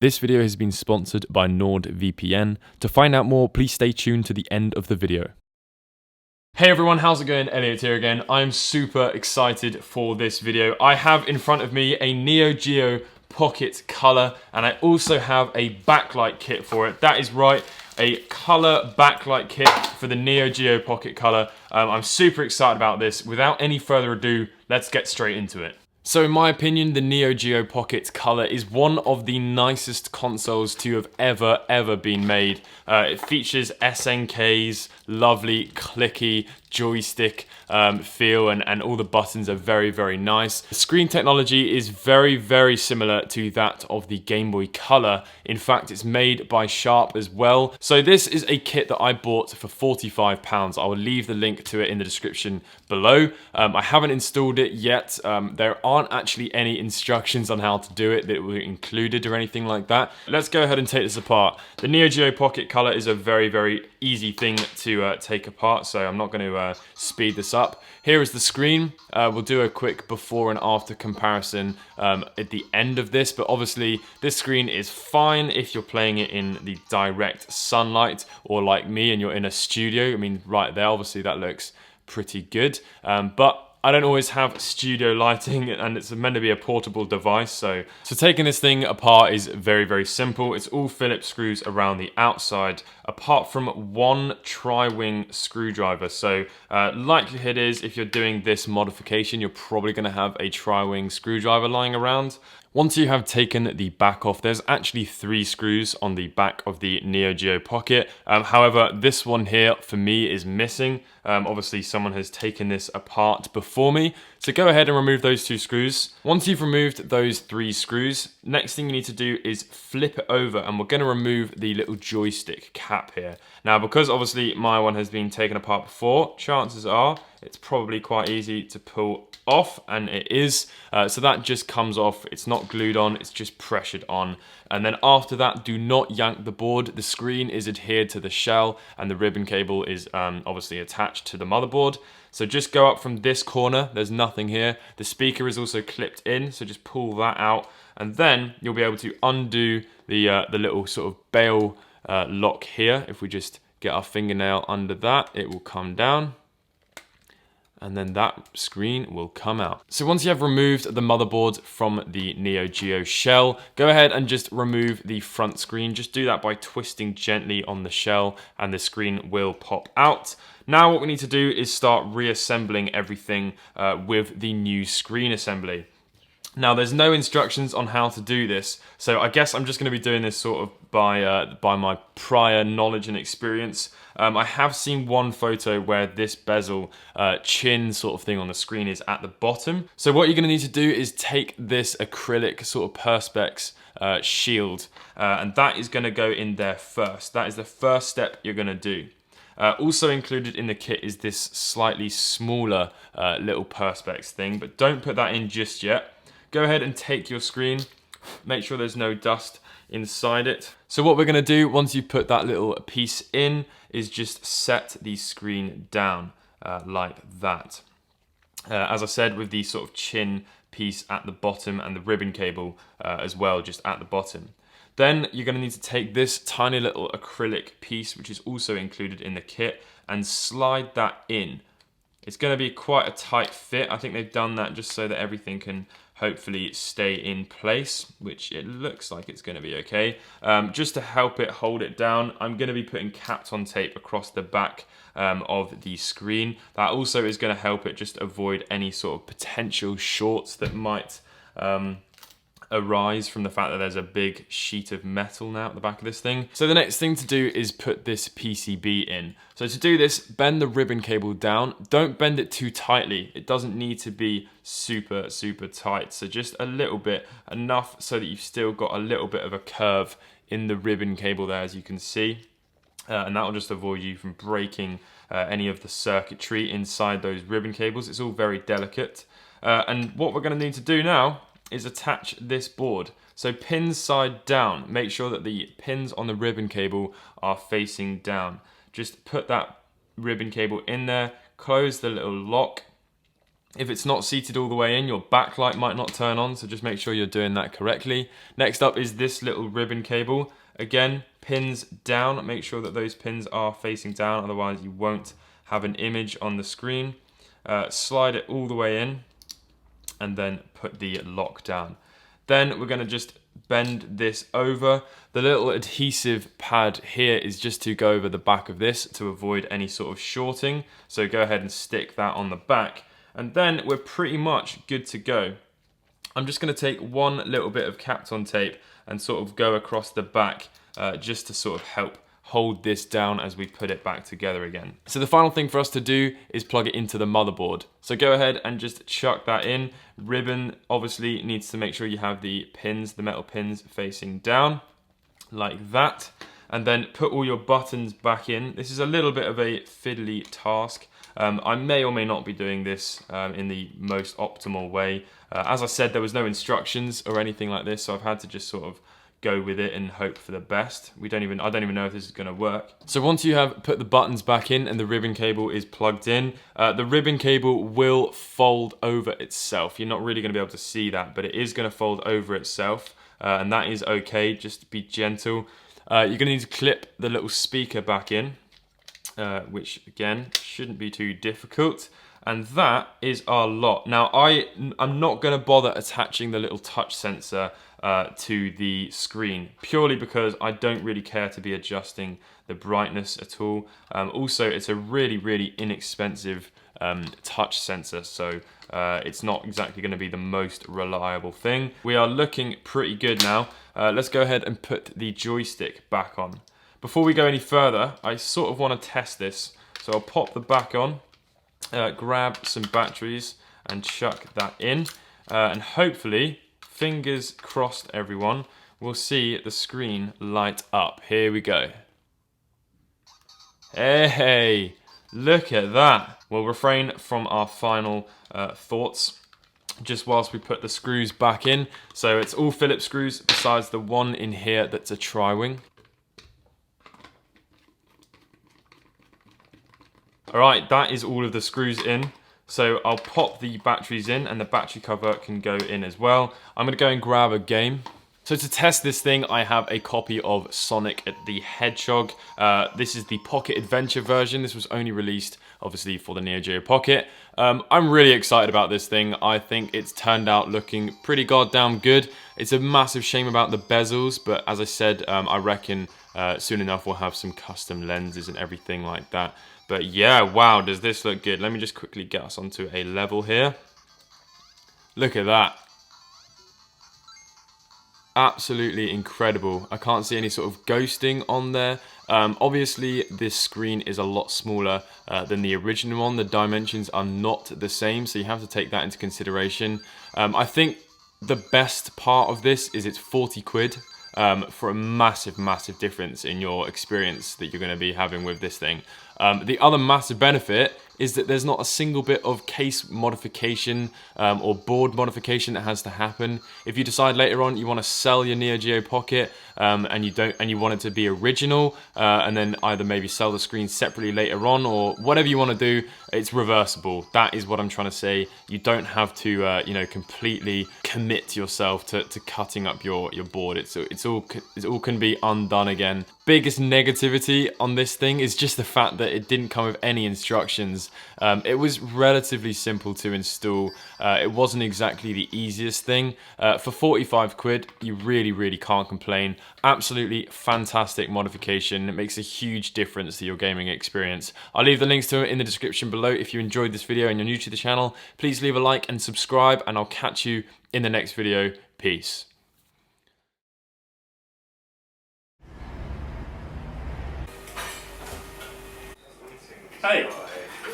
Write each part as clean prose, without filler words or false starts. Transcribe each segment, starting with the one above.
This video has been sponsored by NordVPN. To find out more, please stay tuned to the end of the video. Hey everyone, how's it going? Elliot here again. I'm super excited for this video. I have in front of me a Neo-Geo Pocket Color, and I also have a backlight kit for it. That is right, a color backlight kit for the Neo-Geo Pocket Color. I'm super excited about this. Without any further ado, let's get straight into it. So in my opinion, the Neo-Geo Pocket Color is one of the nicest consoles to have ever been made. It features SNK's lovely clicky joystick feel, and all the buttons are very nice. The screen technology is very similar to that of the Game Boy Color. In fact, it's made by Sharp as well. So this is a kit that I bought for £45. I will leave the link to it in the description below. I haven't installed it yet. There aren't actually any instructions on how to do it that were included or anything like that. Let's go ahead and take this apart. The Neo-Geo Pocket Color is a very easy thing to take apart, so I'm not going to speed this up. Here is the screen. We'll do a quick before and after comparison at the end of this, but obviously this screen is fine if you're playing it in the direct sunlight, or like me and you're in a studio. I mean, right there, obviously that looks pretty good, but I don't always have studio lighting, and it's meant to be a portable device, so taking this thing apart is very simple. It's all Phillips screws around the outside, apart from one tri-wing screwdriver. So likelihood is, if you're doing this modification, you're probably going to have a tri-wing screwdriver lying around. Once you have taken the back off, there's actually 3 screws on the back of the Neo-Geo Pocket. However, this one here for me is missing. Obviously someone has taken this apart before me. So go ahead and remove those 2 screws. Once you've removed those 3 screws, next thing you need to do is flip it over, and we're going to remove the little joystick cap here. Now, because obviously my one has been taken apart before, chances are it's probably quite easy to pull off, and it is. So that just comes off. It's not glued on, it's just pressured on. And then after that, do not yank the board. The screen is adhered to the shell, and the ribbon cable is obviously attached to the motherboard. So just go up from this corner, there's nothing here. The speaker is also clipped in, so just pull that out, and then you'll be able to undo the little sort of bail lock here. If we just get our fingernail under that, it will come down, and then that screen will come out. So once you have removed the motherboard from the Neo-Geo shell, go ahead and just remove the front screen. Just do that by twisting gently on the shell, and the screen will pop out. Now what we need to do is start reassembling everything with the new screen assembly. Now there's no instructions on how to do this, so I guess I'm just going to be doing this sort of by my prior knowledge and experience. I have seen one photo where this bezel chin sort of thing on the screen is at the bottom. So what you're going to need to do is take this acrylic sort of perspex shield, and that is going to go in there first. That is the first step you're going to do. Also included in the kit is this slightly smaller little perspex thing, but don't put that in just yet. Go ahead and take your screen, make sure there's no dust inside it. So what we're going to do once you put that little piece in is just set the screen down like that. As I said, with the sort of chin piece at the bottom and the ribbon cable as well, just at the bottom. Then you're going to need to take this tiny little acrylic piece, which is also included in the kit, and slide that in. It's going to be quite a tight fit. I think they've done that just so that everything can hopefully stay in place, which it looks like it's going to be okay. Just to help it hold it down, I'm going to be putting Kapton tape across the back of the screen. That also is going to help it just avoid any sort of potential shorts that might arise from the fact that there's a big sheet of metal now at the back of this thing. So the next thing to do is put this PCB in. So to do this, bend the ribbon cable down. Don't bend it too tightly. It doesn't need to be super tight. So just a little bit, enough so that you've still got a little bit of a curve in the ribbon cable there, as you can see. And that will just avoid you from breaking any of the circuitry inside those ribbon cables. It's all very delicate. And what we're going to need to do now is attach this board. So pins side down. Make sure that the pins on the ribbon cable are facing down. Just put that ribbon cable in there, close the little lock, If it's not seated all the way in, your backlight might not turn on, so just make sure you're doing that correctly. Next up is this little ribbon cable. Again, pins down, make sure that those pins are facing down, otherwise you won't have an image on the screen. Slide it all the way in, and then put the lock down. Then we're going to just bend this over. The little adhesive pad here is just to go over the back of this to avoid any sort of shorting. So go ahead and stick that on the back. And then we're pretty much good to go. I'm just going to take one little bit of Kapton tape and sort of go across the back just to sort of help hold this down as we put it back together again. So the final thing for us to do is plug it into the motherboard. So go ahead and just chuck that in. Ribbon obviously needs to make sure you have the pins, the metal pins facing down like that. And then put all your buttons back in. This is a little bit of a fiddly task. I may or may not be doing this in the most optimal way. As I said, there was no instructions or anything like this, so I've had to just sort of go with it and hope for the best. I don't even know if this is going to work. So once you have put the buttons back in and the ribbon cable is plugged in, the ribbon cable will fold over itself. You're not really going to be able to see that, but it is going to fold over itself, and that is okay. Just be gentle. You're going to need to clip the little speaker back in, which again shouldn't be too difficult. And that is our lot. Now I'm not going to bother attaching the little touch sensor to the screen, purely because I don't really care to be adjusting the brightness at all. Also, it's a really inexpensive touch sensor, so it's not exactly going to be the most reliable thing. We are looking pretty good now. Let's go ahead and put the joystick back on. Before we go any further, I sort of want to test this, so I'll pop the back on, grab some batteries and chuck that in, and hopefully, fingers crossed everyone, we'll see the screen light up. Here we go. Hey, look at that. We'll refrain from our final thoughts just whilst we put the screws back in. So it's all Phillips screws besides the one in here that's a tri-wing. Alright, that is all of the screws in. So I'll pop the batteries in and the battery cover can go in as well. I'm going to go and grab a game. So to test this thing, I have a copy of Sonic the Hedgehog. This is the Pocket Adventure version. This was only released, obviously, for the Neo-Geo Pocket. I'm really excited about this thing. I think it's turned out looking pretty goddamn good. It's a massive shame about the bezels, but as I said, I reckon soon enough we'll have some custom lenses and everything like that. But yeah, wow, does this look good. Let me just quickly get us onto a level here. Look at that. Absolutely incredible. I can't see any sort of ghosting on there. Obviously, this screen is a lot smaller than the original one. The dimensions are not the same, so you have to take that into consideration. I think the best part of this is it's 40 quid. For a massive difference in your experience that you're going to be having with this thing. The other massive benefit is that there's not a single bit of case modification or board modification that has to happen. If you decide later on you want to sell your Neo-Geo Pocket and you want it to be original, and then either maybe sell the screen separately later on, or whatever you want to do, it's reversible. That is what I'm trying to say. You don't have to completely commit yourself to cutting up your board. It all can be undone again. Biggest negativity on this thing is just the fact that it didn't come with any instructions. It was relatively simple to install. It wasn't exactly the easiest thing. For 45 quid, you really can't complain. Absolutely fantastic modification. It makes a huge difference to your gaming experience. I'll leave the links to it in the description below. If you enjoyed this video and you're new to the channel, please leave a like and subscribe, and I'll catch you in the next video. Peace. Hey,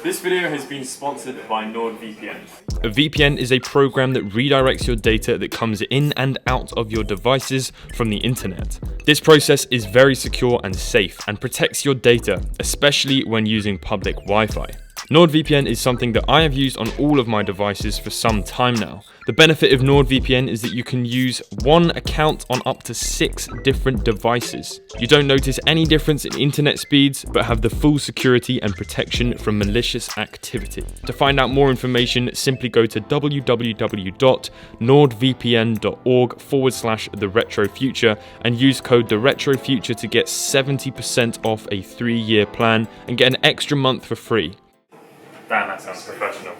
this video has been sponsored by NordVPN. A VPN is a program that redirects your data that comes in and out of your devices from the internet. This process is very secure and safe and protects your data, especially when using public Wi-Fi. NordVPN is something that I have used on all of my devices for some time now. The benefit of NordVPN is that you can use one account on up to 6 different devices. You don't notice any difference in internet speeds, but have the full security and protection from malicious activity. To find out more information, simply go to www.nordvpn.org/theretrofuture and use code TheRetroFuture to get 70% off a 3-year plan and get an extra month for free. Damn, that sounds professional.